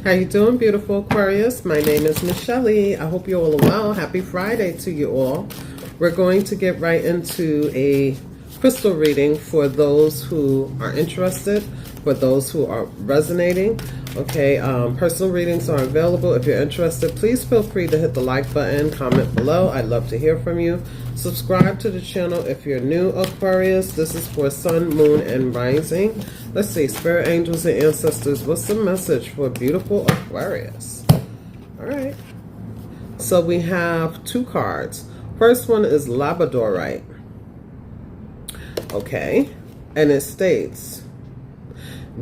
How you doing, beautiful Aquarius? My name is Michelle. I hope you all are well. Happy Friday to you all. We're going to get right into a crystal reading for those who are interested, for those who are resonating. Okay, personal readings are available. If you're interested, please feel free to hit the like button, comment below. I'd love to hear from you. Subscribe to the channel if you're new, Aquarius. This is for Sun, Moon, and Rising. Let's see, Spirit, Angels, and Ancestors, what's the message for beautiful Aquarius? All right. So we have two cards. First one is Labradorite. Okay. And it states,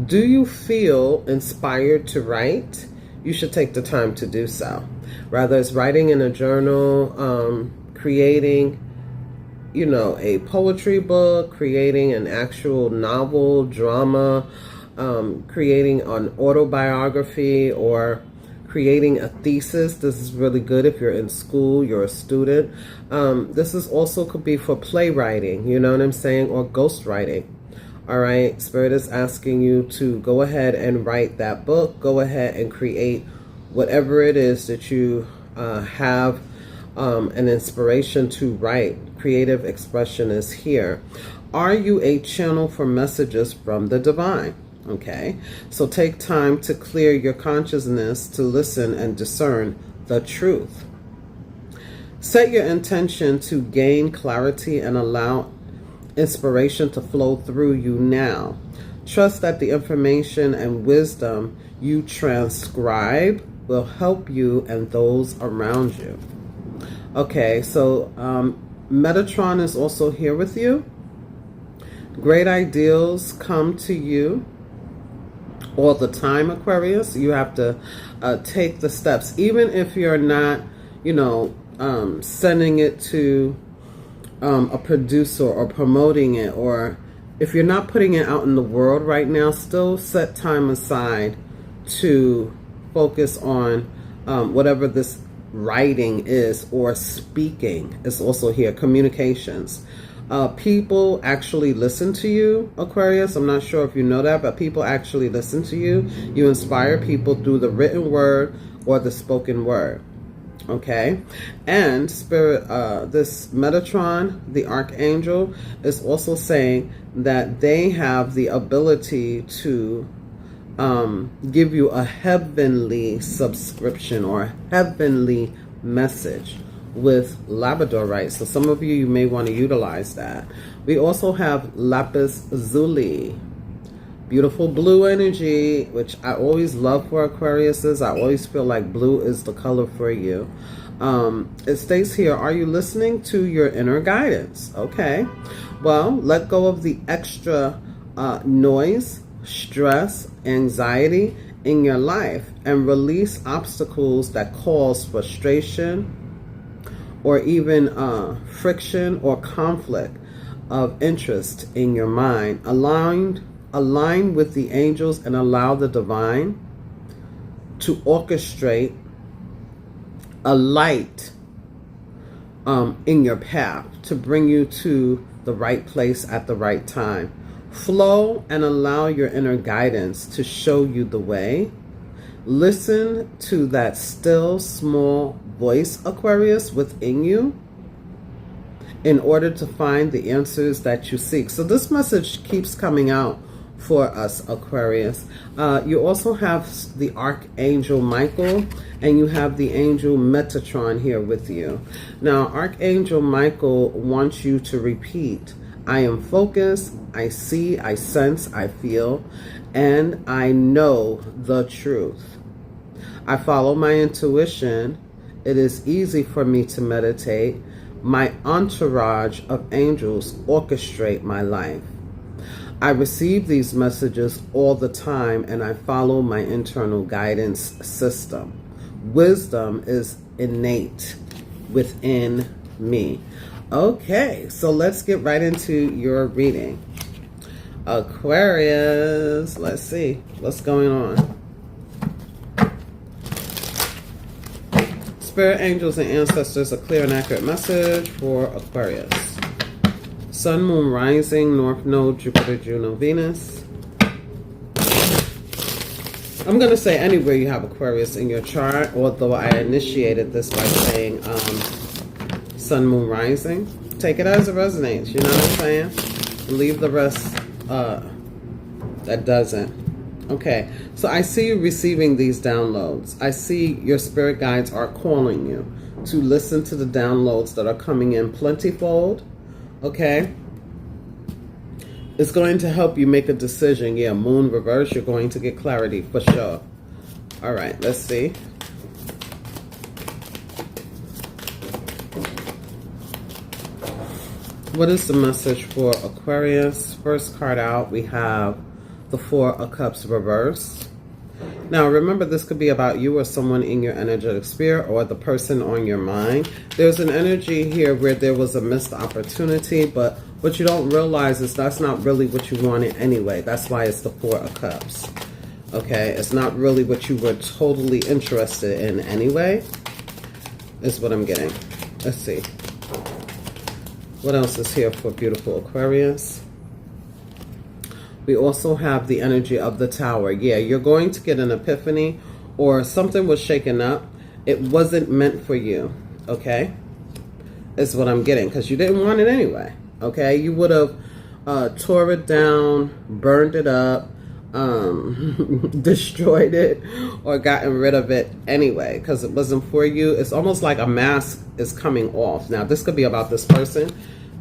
do you feel inspired to write? You should take the time to do so. Rather it's writing in a journal, creating, you know, a poetry book, creating an actual novel, drama, creating an autobiography, or creating a thesis. This is really good if you're in school, you're a student. This is also could be for playwriting, you know what I'm saying, or ghostwriting. All right, Spirit is asking you to go ahead and write that book. Go ahead and create whatever it is that you have an inspiration to write. Creative expression is here. Are you a channel for messages from the divine? Okay, so take time to clear your consciousness to listen and discern the truth. Set your intention to gain clarity and allow inspiration to flow through you now. Trust that the information and wisdom you transcribe will help you and those around you. Okay, so Metatron is also here with you. Great ideals come to you all the time, Aquarius. You have to take the steps, even if you're not, you know, sending it to a producer or promoting it, or if you're not putting it out in the world right now, still set time aside to focus on whatever this writing is, or speaking is also here. Communications. People actually listen to you, Aquarius. I'm not sure if you know that, but people actually listen to you. You inspire people through the written word or the spoken word. Okay, and Spirit, this Metatron, the archangel, is also saying that they have the ability to give you a heavenly subscription or a heavenly message with Labradorite. So some of you may want to utilize that. We also have lapis lazuli. Beautiful blue energy, which I always love for Aquariuses. I always feel like blue is the color for you. It states here, are you listening to your inner guidance? Okay. Well, let go of the extra noise, stress, anxiety in your life, and release obstacles that cause frustration or even friction or conflict of interest in your mind. Align with the angels and allow the divine to orchestrate a light in your path to bring you to the right place at the right time. Flow and allow your inner guidance to show you the way. Listen to that still small voice, Aquarius, within you in order to find the answers that you seek. So this message keeps coming out for us, Aquarius. You also have the Archangel Michael, and you have the Angel Metatron here with you. Now, Archangel Michael wants you to repeat, I am focused, I see, I sense, I feel, and I know the truth. I follow my intuition. It is easy for me to meditate. My entourage of angels orchestrate my life. I receive these messages all the time, and I follow my internal guidance system. Wisdom is innate within me. Okay, so let's get right into your reading. Aquarius, let's see what's going on. Spirit, angels, and ancestors, a clear and accurate message for Aquarius. Sun, Moon, Rising, North Node, Jupiter, Juno, Venus. I'm going to say anywhere you have Aquarius in your chart, although I initiated this by saying sun, moon, rising. Take it as it resonates, you know what I'm saying? Leave the rest that doesn't. Okay, so I see you receiving these downloads. I see your spirit guides are calling you to listen to the downloads that are coming in plentyfold. Okay, it's going to help you make a decision. Yeah, moon reverse, you're going to get clarity for sure. All right, let's see. What is the message for Aquarius? First card out, we have the Four of Cups reversed. Now, remember, this could be about you or someone in your energetic sphere or the person on your mind. There's an energy here where there was a missed opportunity, but what you don't realize is that's not really what you wanted anyway. That's why it's the Four of Cups. Okay, it's not really what you were totally interested in anyway, is what I'm getting. Let's see. What else is here for beautiful Aquarius? We also have the energy of the Tower. Yeah, you're going to get an epiphany or something was shaken up. It wasn't meant for you, okay? Is what I'm getting, because you didn't want it anyway, okay? You would have tore it down, burned it up, destroyed it, or gotten rid of it anyway, because it wasn't for you. It's almost like a mask is coming off. Now, this could be about this person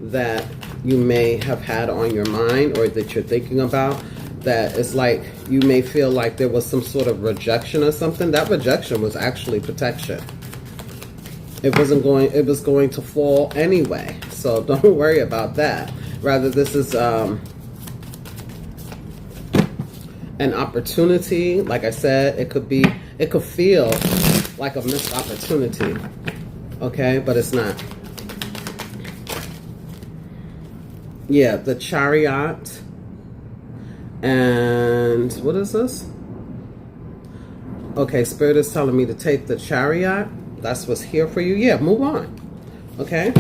that you may have had on your mind or that you're thinking about, that it's like you may feel like there was some sort of rejection or something. That rejection was actually protection. It was going to fall anyway, so don't worry about that. Rather, this is an opportunity. Like I said, it could feel like a missed opportunity, okay, but it's not. Yeah, the Chariot. And what is this? Okay, Spirit is telling me to take the Chariot. That's what's here for you. Yeah, move on. Okay?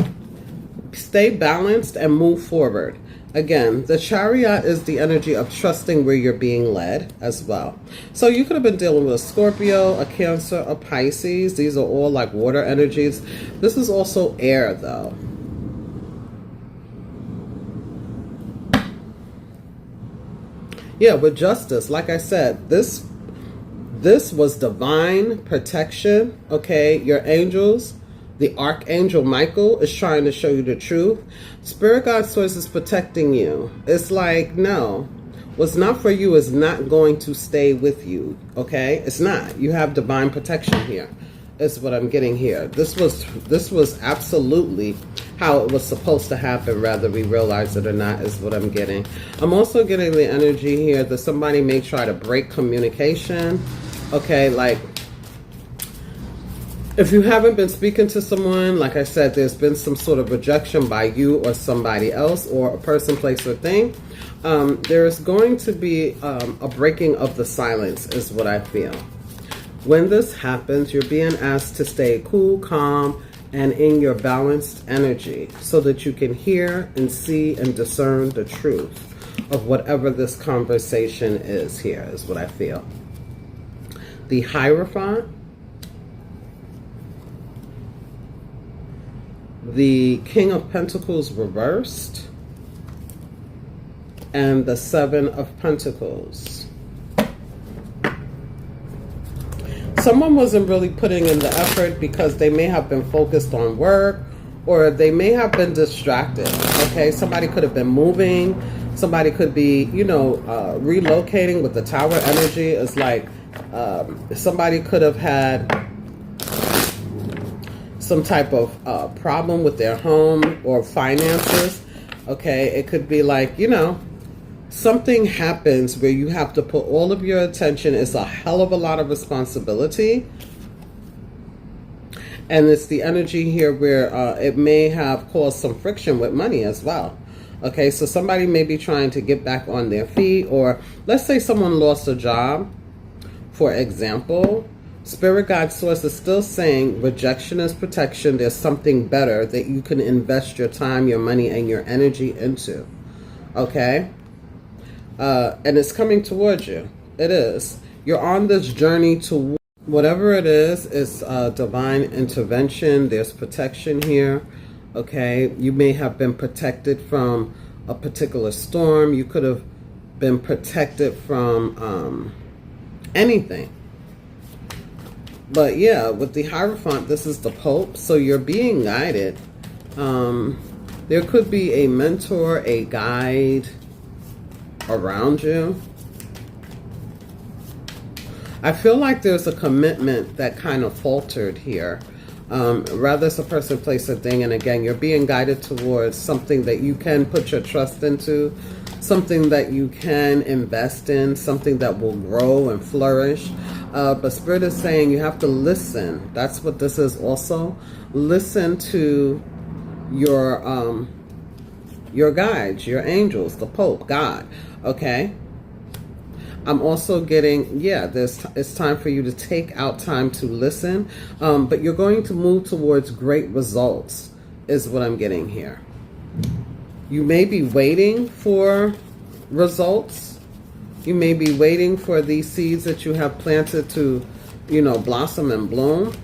Stay balanced and move forward. Again, the Chariot is the energy of trusting where you're being led as well. So you could have been dealing with a Scorpio, a Cancer, a Pisces. These are all like water energies. This is also air, though. Yeah, with Justice, like I said, this was divine protection, okay? Your angels, the Archangel Michael is trying to show you the truth. Spirit guide source is protecting you. It's like, no, what's not for you is not going to stay with you, okay? It's not. You have divine protection here. Is what I'm getting here. This was absolutely how it was supposed to happen, whether we realize it or not, is what I'm getting. I'm also getting the energy here that somebody may try to break communication. Okay, like if you haven't been speaking to someone, like I said, there's been some sort of rejection by you or somebody else or a person, place, or thing. There's going to be a breaking of the silence, is what I feel. When this happens, you're being asked to stay cool, calm, and in your balanced energy so that you can hear and see and discern the truth of whatever this conversation is here, is what I feel. The Hierophant, the King of Pentacles reversed, and the Seven of Pentacles. Someone wasn't really putting in the effort because they may have been focused on work or they may have been distracted, okay? Somebody could have been moving. Somebody could be, you know, relocating with the Tower energy. It's like somebody could have had some type of problem with their home or finances, okay? It could be like, you know, something happens where you have to put all of your attention. It's a hell of a lot of responsibility. And it's the energy here where it may have caused some friction with money as well. Okay, so somebody may be trying to get back on their feet, or let's say someone lost a job, for example. Spirit guide source is still saying rejection is protection. There's something better that you can invest your time, your money, and your energy into. Okay? And it's coming towards you. It is. You're on this journey to whatever it is. It's divine intervention. There's protection here. Okay, you may have been protected from a particular storm. You could have been protected from anything. But yeah, with the Hierophant, this is the Pope, so you're being guided. There could be a mentor, a guide around you. I feel like there's a commitment that kind of faltered here. Rather it's a person, place, a thing, and again, you're being guided towards something that you can put your trust into, something that you can invest in, something that will grow and flourish. But Spirit is saying you have to listen. That's what this is also. Listen to your guides, your angels, the Pope, God. Okay? I'm also getting, yeah, it's time for you to take out time to listen. But you're going to move towards great results, is what I'm getting here. You may be waiting for results. You may be waiting for these seeds that you have planted to, blossom and bloom.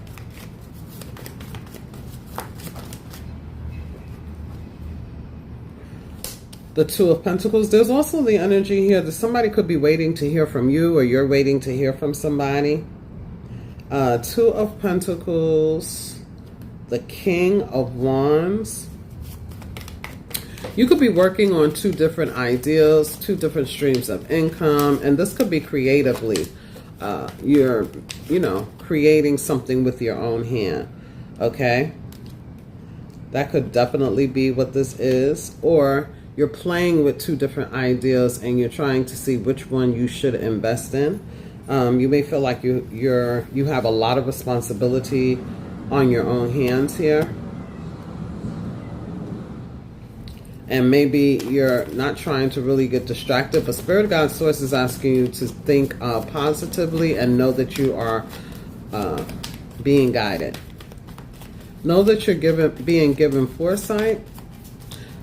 The Two of Pentacles. There's also the energy here that somebody could be waiting to hear from you, or you're waiting to hear from somebody. Two of Pentacles. The King of Wands. You could be working on two different ideas, two different streams of income, and this could be creatively. You're, creating something with your own hand, okay? That could definitely be what this is. Or you're playing with two different ideas and you're trying to see which one you should invest in. You may feel like you have a lot of responsibility on your own hands here. And maybe you're not trying to really get distracted, but Spirit Guide Source is asking you to think positively and know that you are being guided. Know that you're being given foresight.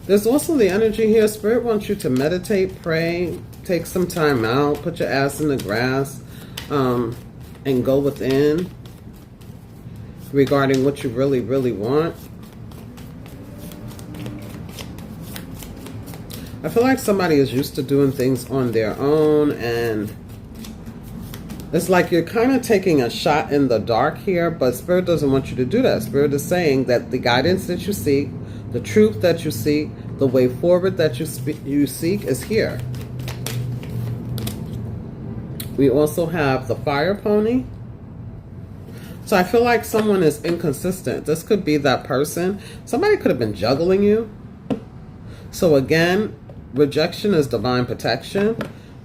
There's also the energy here. Spirit wants you to meditate, pray, take some time out, put your ass in the grass, and go within regarding what you really, really want. I feel like somebody is used to doing things on their own, and it's like you're kind of taking a shot in the dark here, but Spirit doesn't want you to do that. Spirit is saying that the guidance that you seek, the truth that you seek, the way forward that you seek is here. We also have the Fire Pony. So I feel like someone is inconsistent. This could be that person. Somebody could have been juggling you. So again, rejection is divine protection,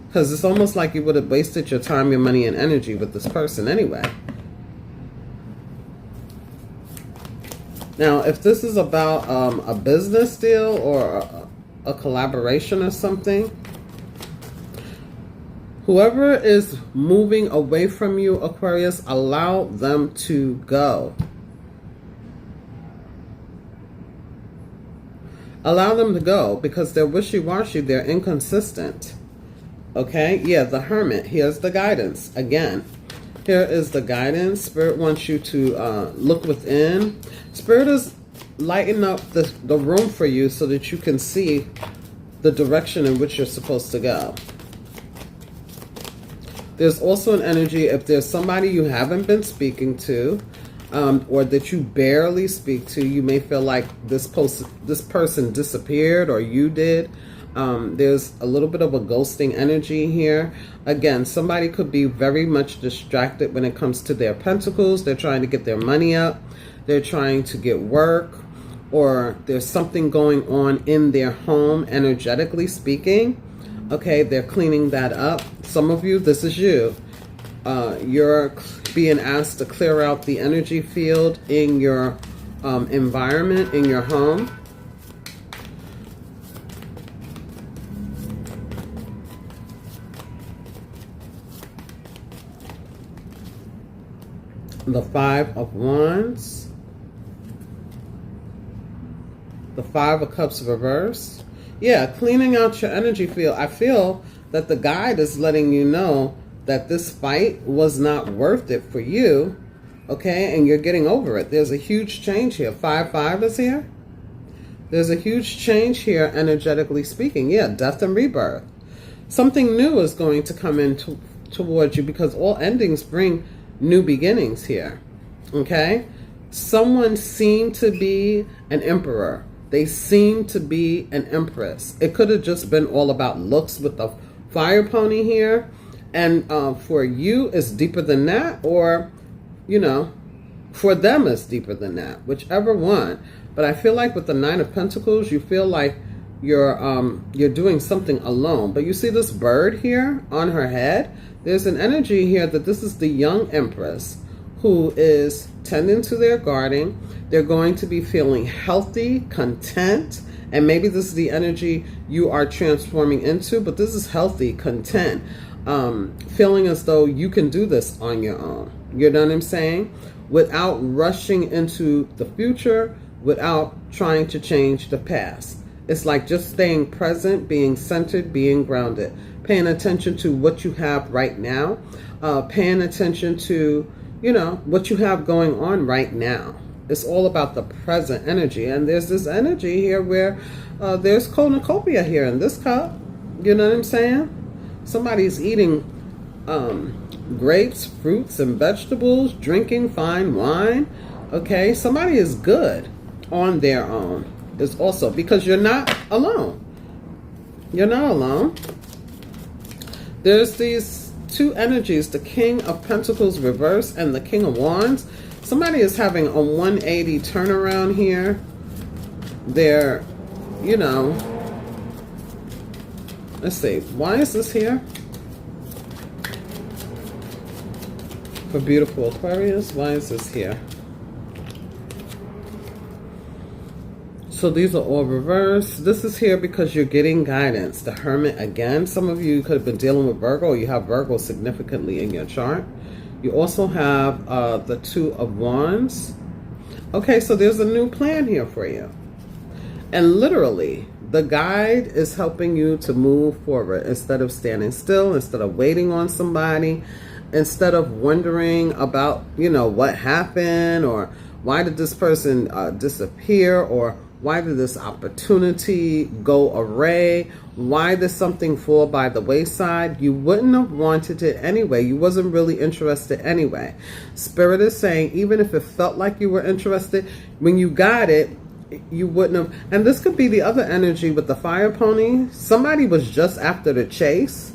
because it's almost like you would have wasted your time, your money, and energy with this person anyway. Now, if this is about a business deal or a collaboration or something, whoever is moving away from you, Aquarius, allow them to go. Allow them to go, because they're wishy-washy, they're inconsistent. Okay? Yeah, the Hermit. Here's the guidance. Again, here is the guidance. Spirit wants you to look within. Spirit is lighting up the room for you so that you can see the direction in which you're supposed to go. There's also an energy, if there's somebody you haven't been speaking to, or that you barely speak to, you may feel like this person disappeared, or you did. There's a little bit of a ghosting energy here. Again, somebody could be very much distracted when it comes to their pentacles. They're trying to get their money up. They're trying to get work, or there's something going on in their home, energetically speaking. Okay, they're cleaning that up. Some of you, this is you. You're being asked to clear out the energy field in your environment, in your home. The Five of Wands. The Five of Cups reversed. Yeah, cleaning out your energy field. I feel that the guide is letting you know that this fight was not worth it for you, okay, and you're getting over it. There's a huge change here. 5-5 is here. There's a huge change here, energetically speaking. Yeah, death and rebirth. Something new is going to come in towards you, because all endings bring new beginnings here, okay? Someone seemed to be an emperor. They seem to be an empress. It could have just been all about looks with the fire pony here. And for you, it's deeper than that. Or, you know, for them, it's deeper than that. Whichever one. But I feel like with the 9 of Pentacles, you feel like you're doing something alone. But you see this bird here on her head? There's an energy here that this is the young empress who is tending to their garden. They're going to be feeling healthy, content, and maybe this is the energy you are transforming into, but this is healthy, content, feeling as though you can do this on your own. You know what I'm saying? Without rushing into the future, without trying to change the past. It's like just staying present, being centered, being grounded, paying attention to what you have right now, paying attention to, you know, what you have going on right now. It's all about the present energy. And there's this energy here where there's cornucopia here in this cup. You know what I'm saying? Somebody's eating grapes, fruits, and vegetables, drinking fine wine. Okay, somebody is good on their own. It's also because you're not alone. You're not alone. There's these two energies, the King of Pentacles reverse and the King of Wands. Somebody is having a 180 turnaround here. They're, you know, let's see, why is this here? For beautiful Aquarius, why is this here? So these are all reversed. This is here because you're getting guidance. The Hermit again. Some of you could have been dealing with Virgo, or you have Virgo significantly in your chart. You also have the 2 of Wands. Okay, so there's a new plan here for you. And literally, the guide is helping you to move forward instead of standing still, instead of waiting on somebody, instead of wondering about, you know, what happened, or why did this person disappear, or why did this opportunity go awry? Why did something fall by the wayside? You wouldn't have wanted it anyway. You wasn't really interested anyway. Spirit is saying, even if it felt like you were interested, when you got it, you wouldn't have. And this could be the other energy with the fire pony. Somebody was just after the chase.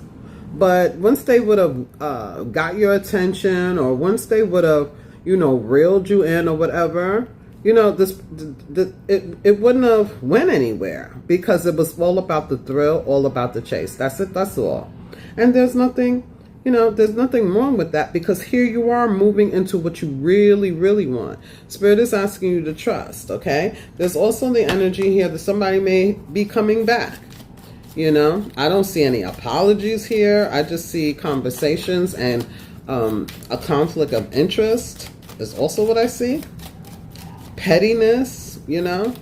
But once they would have got your attention, or once they would have, you know, reeled you in or whatever, you know, it wouldn't have went anywhere, because it was all about the thrill, all about the chase. That's it. That's all. And there's nothing, you know, there's nothing wrong with that, because here you are moving into what you really, really want. Spirit is asking you to trust, okay? There's also the energy here that somebody may be coming back. You know, I don't see any apologies here. I just see conversations, and a conflict of interest is also what I see. Pettiness, you know,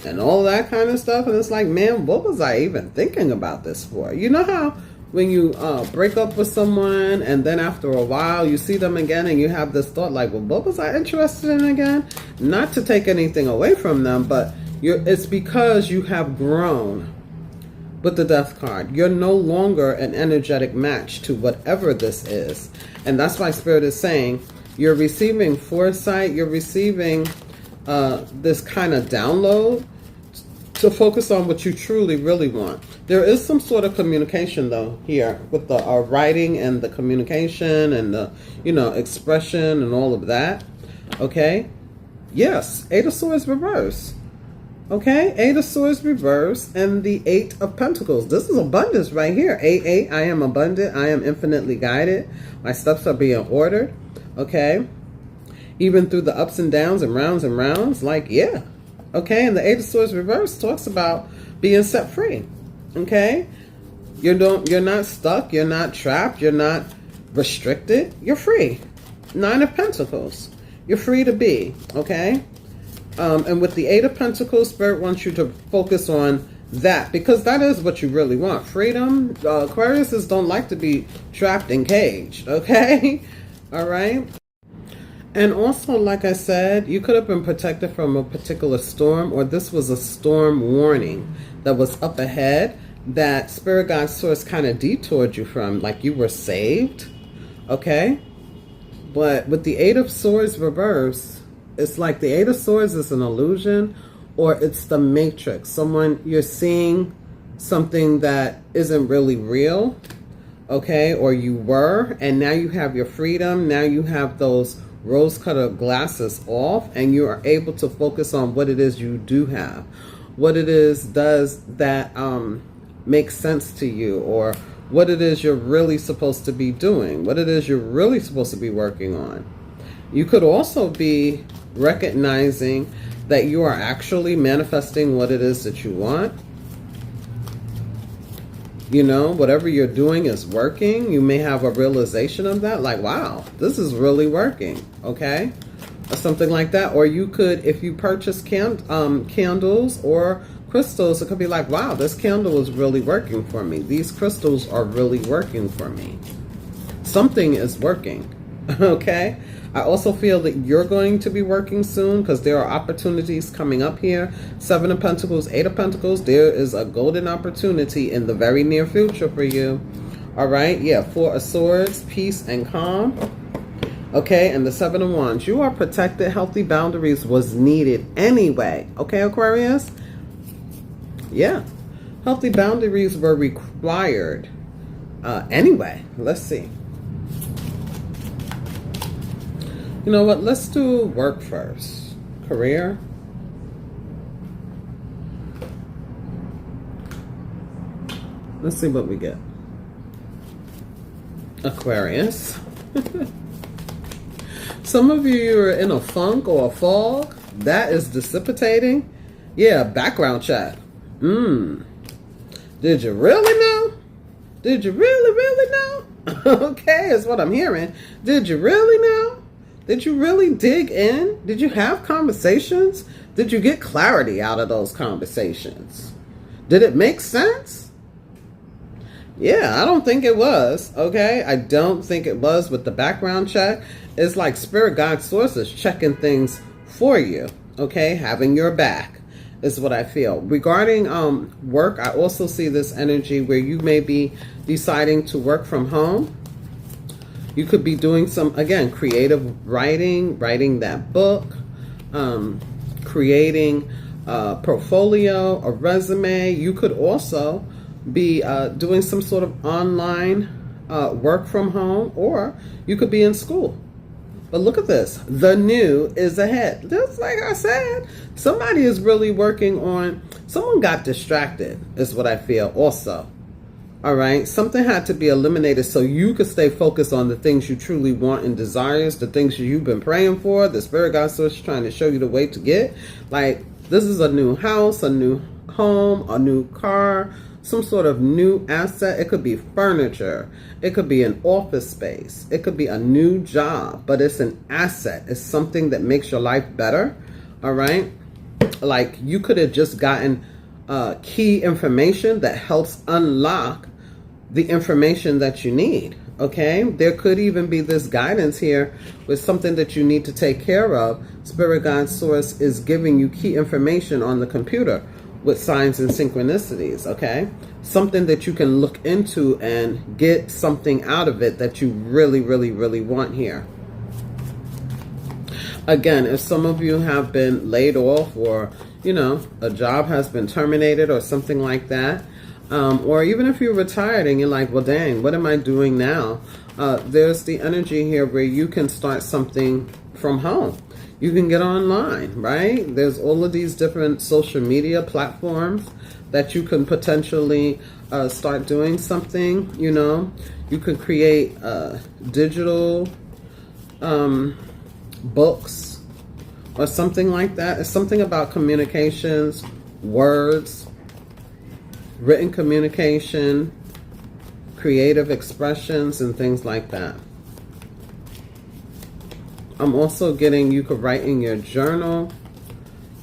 and all that kind of stuff. And it's like, man, what was I even thinking about this for? You know how when you break up with someone, and then after a while you see them again, and you have this thought like, well, what was I interested in again? Not to take anything away from them, but it's because you have grown with the Death card. You're no longer an energetic match to whatever this is. And that's why Spirit is saying, you're receiving foresight, you're receiving this kind of download to focus on what you truly, really want. There is some sort of communication, though, here with the writing and the communication and the, you know, expression and all of that. Okay? Yes, 8 of Swords reverse. Okay? 8 of Swords reverse and the 8 of Pentacles. This is abundance right here. 8, I am abundant. I am infinitely guided. My steps are being ordered. Okay, even through the ups and downs and rounds, like, yeah. Okay, and the 8 of Swords reverse talks about being set free. Okay, you're not stuck, you're not trapped, you're not restricted, you're free. 9 of Pentacles, you're free to be. Okay, and with the 8 of Pentacles, Spirit wants you to focus on that, because that is what you really want. Freedom. Aquariuses don't like to be trapped and caged, okay? All right? And also, like I said, you could have been protected from a particular storm, or this was a storm warning that was up ahead that Spirit Guide Source kind of detoured you from, like you were saved, okay? But with the Eight of Swords reverse, it's like the Eight of Swords is an illusion, or it's the Matrix. You're seeing something that isn't really real, okay? Or you were, and now you have your freedom. Now you have those rose-colored glasses off, and you are able to focus on what it is you do have. What it is does that make sense to you, or what it is you're really supposed to be doing, what it is you're really supposed to be working on. You could also be recognizing that you are actually manifesting what it is that you want. You know, whatever you're doing is working. You may have a realization of that, like, wow, this is really working, okay? Or something like that. Or you could, if you purchase candles or crystals, it could be like, wow, this candle is really working for me. These crystals are really working for me. Something is working, okay? I also feel that you're going to be working soon, because there are opportunities coming up here. Seven of Pentacles, Eight of Pentacles. There is a golden opportunity in the very near future for you. All right. Yeah. Four of Swords, peace and calm. Okay. And the Seven of Wands. You are protected. Healthy boundaries was needed anyway. Okay, Aquarius? Yeah. Healthy boundaries were required anyway. Let's see. You know what? Let's do work first. Career. Let's see what we get. Aquarius. Some of you are in a funk or a fog. That is dissipating. Yeah, background check. Did you really know? Did you really know? Okay, is what I'm hearing. Did you really know? Did you really dig in? Did you have conversations? Did you get clarity out of those conversations? Did it make sense? Yeah, I don't think it was, okay? I don't think it was with the background check. It's like Spirit Guide Sources checking things for you, okay? Having your back is what I feel. Regarding work, I also see this energy where you may be deciding to work from home. You could be doing some, again, creative writing that book, creating a portfolio, a resume. You could also be doing some sort of online work from home, or you could be in school. But look at this. The new is ahead. Just like I said, somebody is really working on, someone got distracted, is what I feel also. All right, something had to be eliminated so you could stay focused on the things you truly want and desires, the things you've been praying for, the Spirit Guide Source is trying to show you the way to get. Like, this is a new house, a new home, a new car, some sort of new asset. It could be furniture. It could be an office space. It could be a new job, but it's an asset. It's something that makes your life better. All right, like you could have just gotten key information that helps unlock the information that you need. Okay, there could even be this guidance here with something that you need to take care of. Spirit Guide Source is giving you key information on the computer with signs and synchronicities. Okay, something that you can look into and get something out of it that you really want here. Again, if some of you have been laid off, or you know, a job has been terminated or something like that, or even if you're retired and you're like, well, dang, what am I doing now? There's the energy here where you can start something from home. You can get online, right? There's all of these different social media platforms that you can potentially start doing something, you know. You could create digital books or something like that. It's something about communications, words, written communication, creative expressions, and things like that. I'm also getting, you could write in your journal,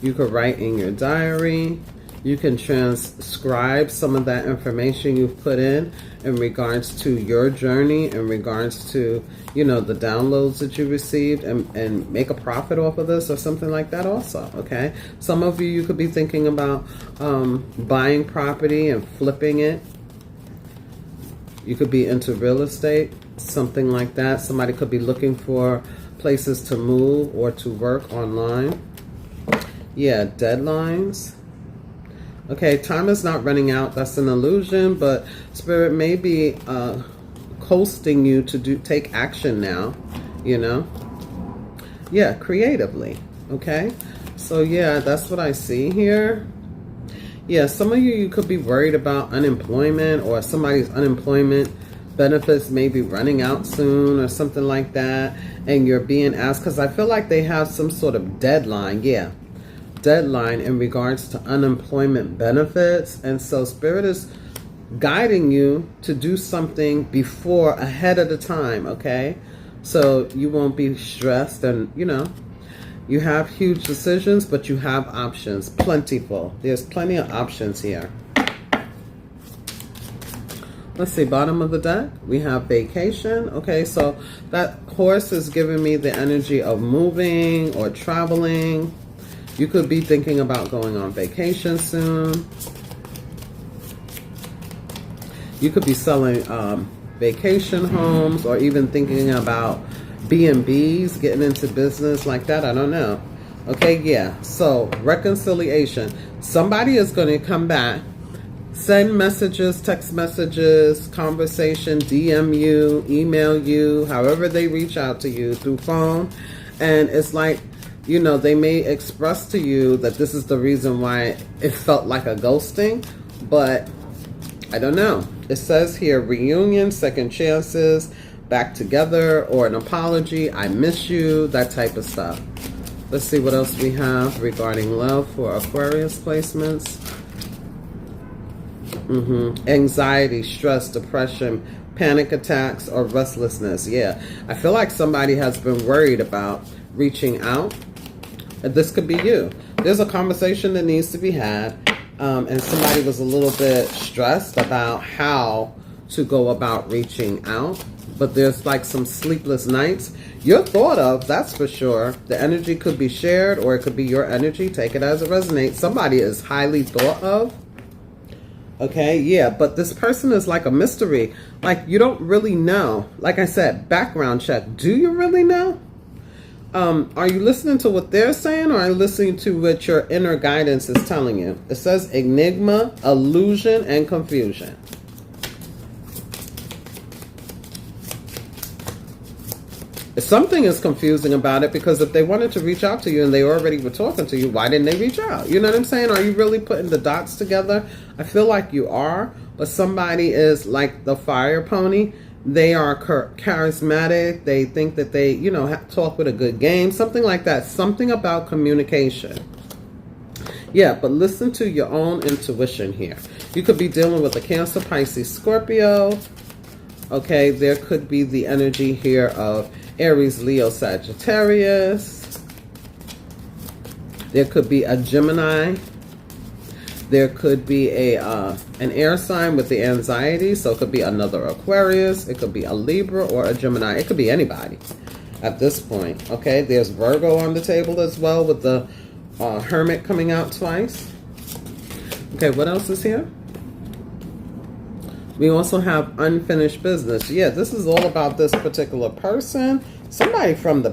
you could write in your diary, You can transcribe some of that information you've put in regards to your journey, in regards to, you know, the downloads that you received, and make a profit off of this or something like that also, okay? Some of you could be thinking about buying property and flipping it. You could be into real estate, something like that. Somebody could be looking for places to move or to work online. Yeah, deadlines. Okay, time is not running out. That's an illusion, but Spirit may be coasting you to take action now, you know? Yeah, creatively, okay? So yeah, that's what I see here. Yeah, some of you could be worried about unemployment, or somebody's unemployment benefits may be running out soon or something like that, and you're being asked, because I feel like they have some sort of deadline. Yeah, deadline in regards to unemployment benefits. And so Spirit is guiding you to do something before, ahead of the time, okay? So you won't be stressed, and you know, you have huge decisions, but you have options, plentiful. There's plenty of options here. Let's see, bottom of the deck, we have vacation. Okay, so that horse is giving me the energy of moving or traveling. You could be thinking about going on vacation soon. You could be selling vacation homes, or even thinking about B&Bs, getting into business like that. I don't know. Okay, yeah. So reconciliation. Somebody is going to come back, send messages, text messages, conversation, DM you, email you, however they reach out to you through phone. And it's like, you know, they may express to you that this is the reason why it felt like a ghosting, but I don't know. It says here, reunion, second chances, back together, or an apology, I miss you, that type of stuff. Let's see what else we have regarding love for Aquarius placements. Anxiety, stress, depression, panic attacks, or restlessness. Yeah, I feel like somebody has been worried about reaching out. This could be you. There's a conversation that needs to be had, and somebody was a little bit stressed about how to go about reaching out, but there's like some sleepless nights. You're thought of, that's for sure. The energy could be shared, or it could be your energy. Take it as it resonates. Somebody is highly thought of. Okay, yeah, but this person is like a mystery. Like, you don't really know. Like I said, background check. Do you really know? Are you listening to what they're saying, or are you listening to what your inner guidance is telling you? It says enigma, illusion, and confusion. Something is confusing about it, because if they wanted to reach out to you and they already were talking to you, why didn't they reach out? You know what I'm saying? Are you really putting the dots together? I feel like you are, but somebody is like the fire pony. They are charismatic. They think that they, you know, talk with a good game, something like that. Something about communication. Yeah, but listen to your own intuition here. You could be dealing with a Cancer, Pisces, Scorpio. Okay, there could be the energy here of Aries, Leo, Sagittarius. There could be a Gemini. There could be an air sign with the anxiety. So it could be another Aquarius. It could be a Libra or a Gemini. It could be anybody at this point. Okay, there's Virgo on the table as well, with the Hermit coming out twice. Okay, what else is here? We also have unfinished business. Yeah, this is all about this particular person. Somebody from the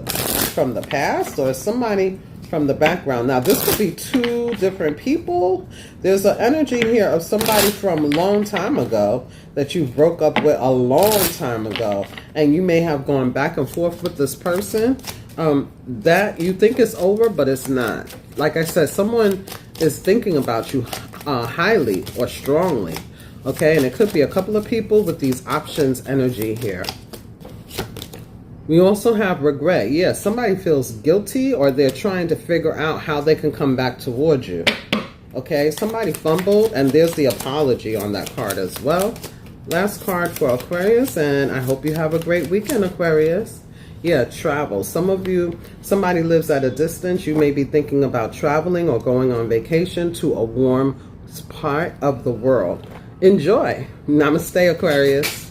past, or somebody from the background. Now, this could be two different people. There's an energy here of somebody from a long time ago that you broke up with a long time ago, and you may have gone back and forth with this person. That you think is over, but it's not. Like I said, someone is thinking about you highly or strongly. Okay, and it could be a couple of people with these options energy here. We also have regret. Yeah, somebody feels guilty, or they're trying to figure out how they can come back towards you. Okay, somebody fumbled, and there's the apology on that card as well. Last card for Aquarius, and I hope you have a great weekend, Aquarius. Yeah, travel. Some of you, somebody lives at a distance. You may be thinking about traveling or going on vacation to a warm, part of the world. Enjoy. Namaste, Aquarius.